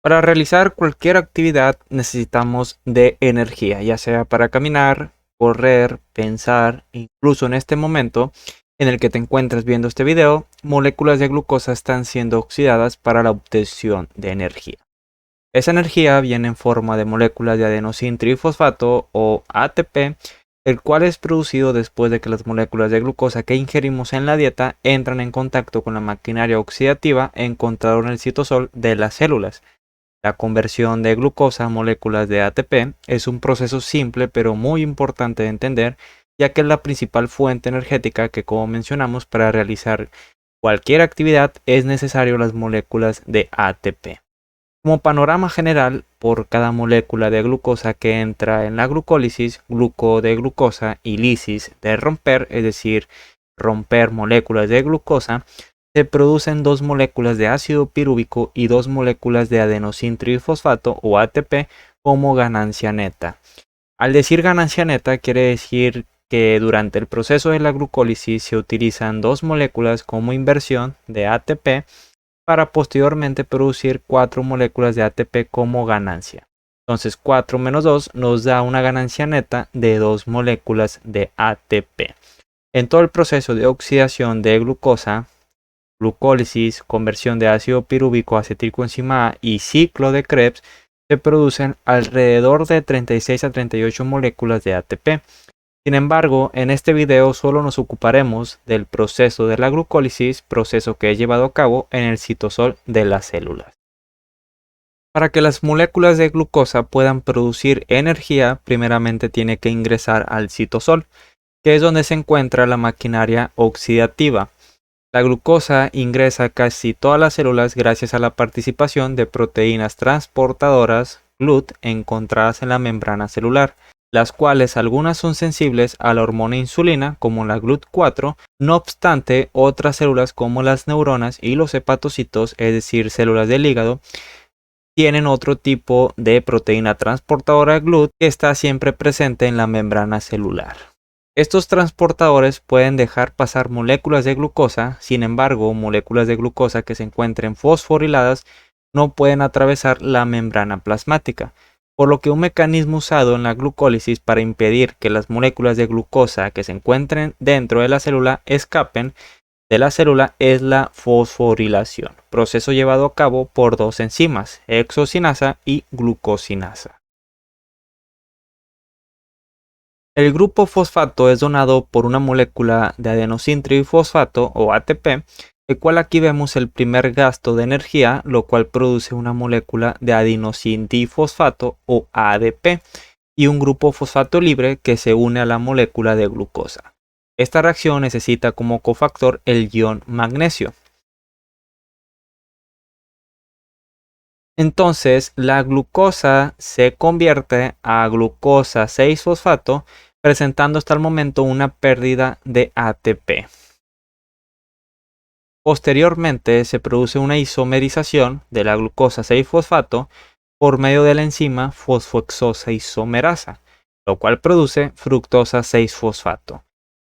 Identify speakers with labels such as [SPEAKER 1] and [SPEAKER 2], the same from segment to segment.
[SPEAKER 1] Para realizar cualquier actividad necesitamos de energía, ya sea para caminar, correr, pensar, incluso en este momento en el que te encuentras viendo este video, moléculas de glucosa están siendo oxidadas para la obtención de energía. Esa energía viene en forma de moléculas de adenosín trifosfato o ATP, el cual es producido después de que las moléculas de glucosa que ingerimos en la dieta entran en contacto con la maquinaria oxidativa encontrada en el citosol de las células. La conversión de glucosa a moléculas de ATP es un proceso simple pero muy importante de entender, ya que es la principal fuente energética que, como mencionamos, para realizar cualquier actividad es necesario las moléculas de ATP. Como panorama general, por cada molécula de glucosa que entra en la glucólisis, gluco de glucosa y lisis de romper, es decir, romper moléculas de glucosa, se producen 2 moléculas de ácido pirúvico y 2 moléculas de adenosín trifosfato o ATP como ganancia neta. Al decir ganancia neta quiere decir que durante el proceso de la glucólisis se utilizan 2 moléculas como inversión de ATP para posteriormente producir 4 moléculas de ATP como ganancia. Entonces 4 menos 2 nos da una ganancia neta de 2 moléculas de ATP. En todo el proceso de oxidación de glucosa, glucólisis, conversión de ácido pirúvico a acetilcoenzima A y ciclo de Krebs, se producen alrededor de 36 a 38 moléculas de ATP. Sin embargo, en este video solo nos ocuparemos del proceso de la glucólisis, proceso que es llevado a cabo en el citosol de las células. Para que las moléculas de glucosa puedan producir energía, primeramente tiene que ingresar al citosol, que es donde se encuentra la maquinaria oxidativa. La glucosa ingresa a casi todas las células gracias a la participación de proteínas transportadoras GLUT encontradas en la membrana celular, las cuales algunas son sensibles a la hormona insulina como la GLUT4, no obstante otras células como las neuronas y los hepatocitos, es decir, células del hígado, tienen otro tipo de proteína transportadora GLUT que está siempre presente en la membrana celular. Estos transportadores pueden dejar pasar moléculas de glucosa, sin embargo, moléculas de glucosa que se encuentren fosforiladas no pueden atravesar la membrana plasmática, por lo que un mecanismo usado en la glucólisis para impedir que las moléculas de glucosa que se encuentren dentro de la célula escapen de la célula es la fosforilación, proceso llevado a cabo por 2 enzimas, hexocinasa y glucosinasa. El grupo fosfato es donado por una molécula de adenosín trifosfato o ATP, el cual aquí vemos el primer gasto de energía, lo cual produce una molécula de adenosín difosfato o ADP y un grupo fosfato libre que se une a la molécula de glucosa. Esta reacción necesita como cofactor el ion magnesio. Entonces, la glucosa se convierte a glucosa 6-fosfato, presentando hasta el momento una pérdida de ATP. Posteriormente, se produce una isomerización de la glucosa 6-fosfato por medio de la enzima fosfoexosa isomerasa, lo cual produce fructosa 6-fosfato.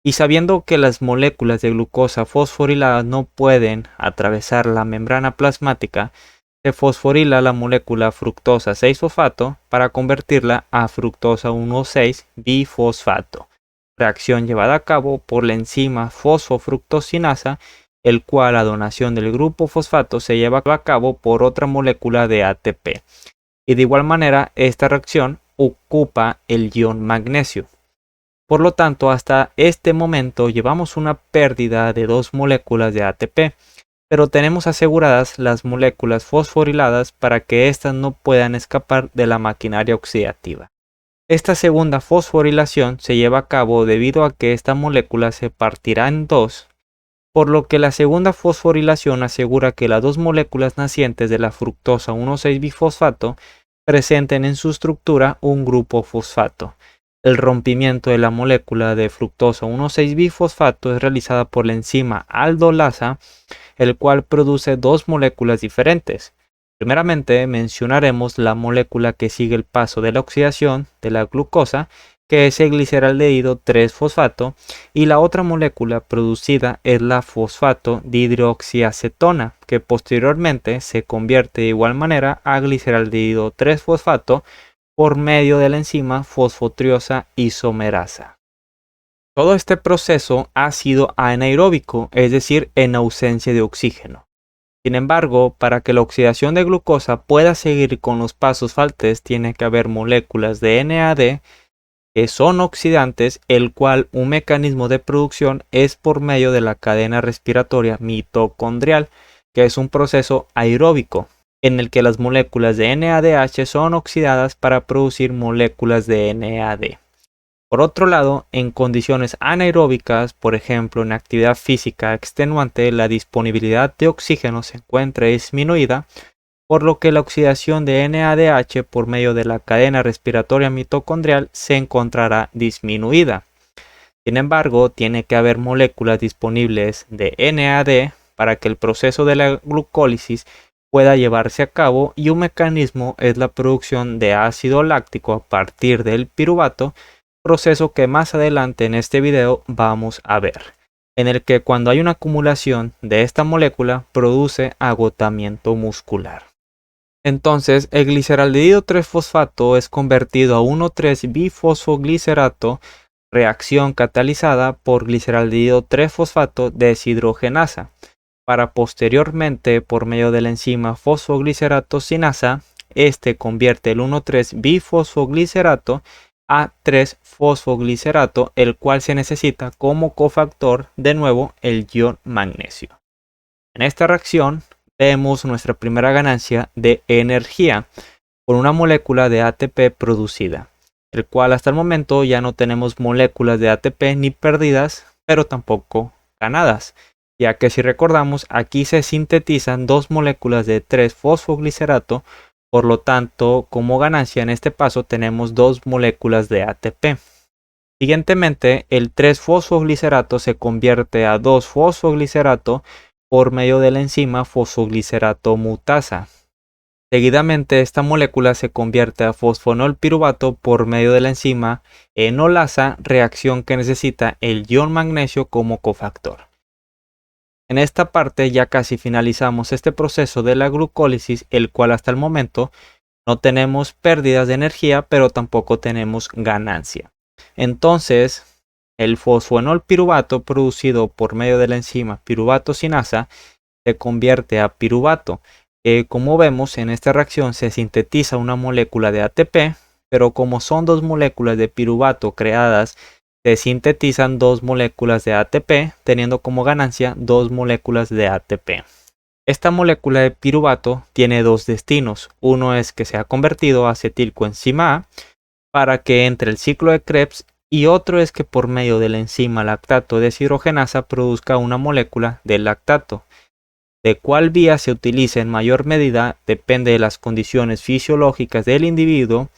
[SPEAKER 1] Y sabiendo que las moléculas de glucosa fosforiladas no pueden atravesar la membrana plasmática, se fosforila la molécula fructosa 6-fosfato para convertirla a fructosa 1,6-bifosfato, reacción llevada a cabo por la enzima fosfofructosinasa, el cual la donación del grupo fosfato se lleva a cabo por otra molécula de ATP. Y de igual manera, esta reacción ocupa el ion magnesio. Por lo tanto, hasta este momento llevamos una pérdida de 2 moléculas de ATP, pero tenemos aseguradas las moléculas fosforiladas para que éstas no puedan escapar de la maquinaria oxidativa. Esta segunda fosforilación se lleva a cabo debido a que esta molécula se partirá en 2, por lo que la segunda fosforilación asegura que las 2 moléculas nacientes de la fructosa 1,6-bifosfato presenten en su estructura un grupo fosfato. El rompimiento de la molécula de fructosa 1,6-bifosfato es realizada por la enzima aldolasa, el cual produce 2 moléculas diferentes. Primeramente mencionaremos la molécula que sigue el paso de la oxidación de la glucosa, que es el gliceraldehído 3-fosfato, y la otra molécula producida es la fosfato dihidroxiacetona, que posteriormente se convierte de igual manera a gliceraldehído 3-fosfato por medio de la enzima fosfotriosa isomerasa. Todo este proceso ha sido anaeróbico, es decir, en ausencia de oxígeno. Sin embargo, para que la oxidación de glucosa pueda seguir con los pasos faltantes, tiene que haber moléculas de NAD que son oxidantes, el cual un mecanismo de producción es por medio de la cadena respiratoria mitocondrial, que es un proceso aeróbico, en el que las moléculas de NADH son oxidadas para producir moléculas de NAD. Por otro lado, en condiciones anaeróbicas, por ejemplo en actividad física extenuante, la disponibilidad de oxígeno se encuentra disminuida, por lo que la oxidación de NADH por medio de la cadena respiratoria mitocondrial se encontrará disminuida. Sin embargo, tiene que haber moléculas disponibles de NAD para que el proceso de la glucólisis pueda llevarse a cabo, y un mecanismo es la producción de ácido láctico a partir del piruvato, proceso que más adelante en este video vamos a ver, en el que cuando hay una acumulación de esta molécula produce agotamiento muscular. Entonces, el gliceraldehído 3-fosfato es convertido a 1,3-bifosfoglicerato, reacción catalizada por gliceraldehído 3-fosfato deshidrogenasa, para posteriormente, por medio de la enzima fosfoglicerato sinasa, este convierte el 1,3-bifosfoglicerato a 3-fosfoglicerato, el cual se necesita como cofactor de nuevo el ion magnesio. En esta reacción vemos nuestra primera ganancia de energía por una molécula de ATP producida, el cual hasta el momento ya no tenemos moléculas de ATP ni perdidas, pero tampoco ganadas, ya que si recordamos aquí se sintetizan dos moléculas de 3-fosfoglicerato. Por lo tanto, como ganancia en este paso tenemos dos moléculas de ATP. Siguientemente, el 3-fosfoglicerato se convierte a 2-fosfoglicerato por medio de la enzima fosfoglicerato mutasa. Seguidamente, esta molécula se convierte a fosfonolpiruvato por medio de la enzima enolasa, reacción que necesita el ion magnesio como cofactor. En esta parte ya casi finalizamos este proceso de la glucólisis, el cual hasta el momento no tenemos pérdidas de energía, pero tampoco tenemos ganancia. Entonces, el fosfonolpiruvato producido por medio de la enzima piruvato sinasa se convierte a piruvato, que como vemos en esta reacción se sintetiza una molécula de ATP, pero como son dos moléculas de piruvato creadas, se sintetizan dos moléculas de ATP, teniendo como ganancia dos moléculas de ATP. Esta molécula de piruvato tiene dos destinos. Uno es que sea convertido a acetilcoenzima A para que entre el ciclo de Krebs, y otro es que por medio de la enzima lactato deshidrogenasa produzca una molécula de lactato. De cuál vía se utiliza en mayor medida depende de las condiciones fisiológicas del individuo.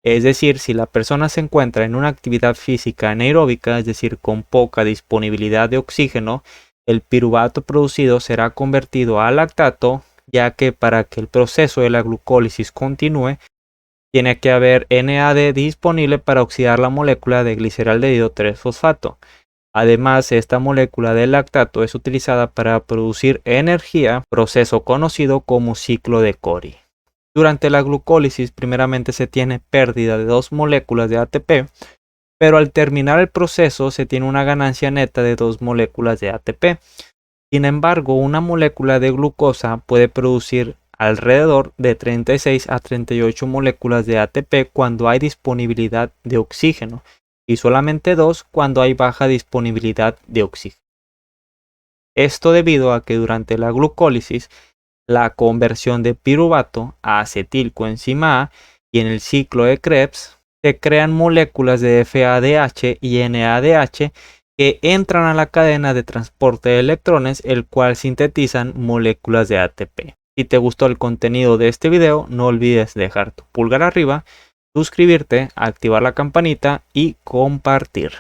[SPEAKER 1] Es decir, si la persona se encuentra en una actividad física anaeróbica, es decir, con poca disponibilidad de oxígeno, el piruvato producido será convertido a lactato, ya que para que el proceso de la glucólisis continúe, tiene que haber NAD disponible para oxidar la molécula de gliceraldehído 3-fosfato. Además, esta molécula de lactato es utilizada para producir energía, proceso conocido como ciclo de Cori. Durante la glucólisis, primeramente se tiene pérdida de dos moléculas de ATP, pero al terminar el proceso se tiene una ganancia neta de dos moléculas de ATP. Sin embargo, una molécula de glucosa puede producir alrededor de 36 a 38 moléculas de ATP cuando hay disponibilidad de oxígeno, y solamente dos cuando hay baja disponibilidad de oxígeno. Esto debido a que durante la glucólisis, la conversión de piruvato a acetilcoenzima A y en el ciclo de Krebs se crean moléculas de FADH y NADH que entran a la cadena de transporte de electrones, el cual sintetizan moléculas de ATP. Si te gustó el contenido de este video, no olvides dejar tu pulgar arriba, suscribirte, activar la campanita y compartir.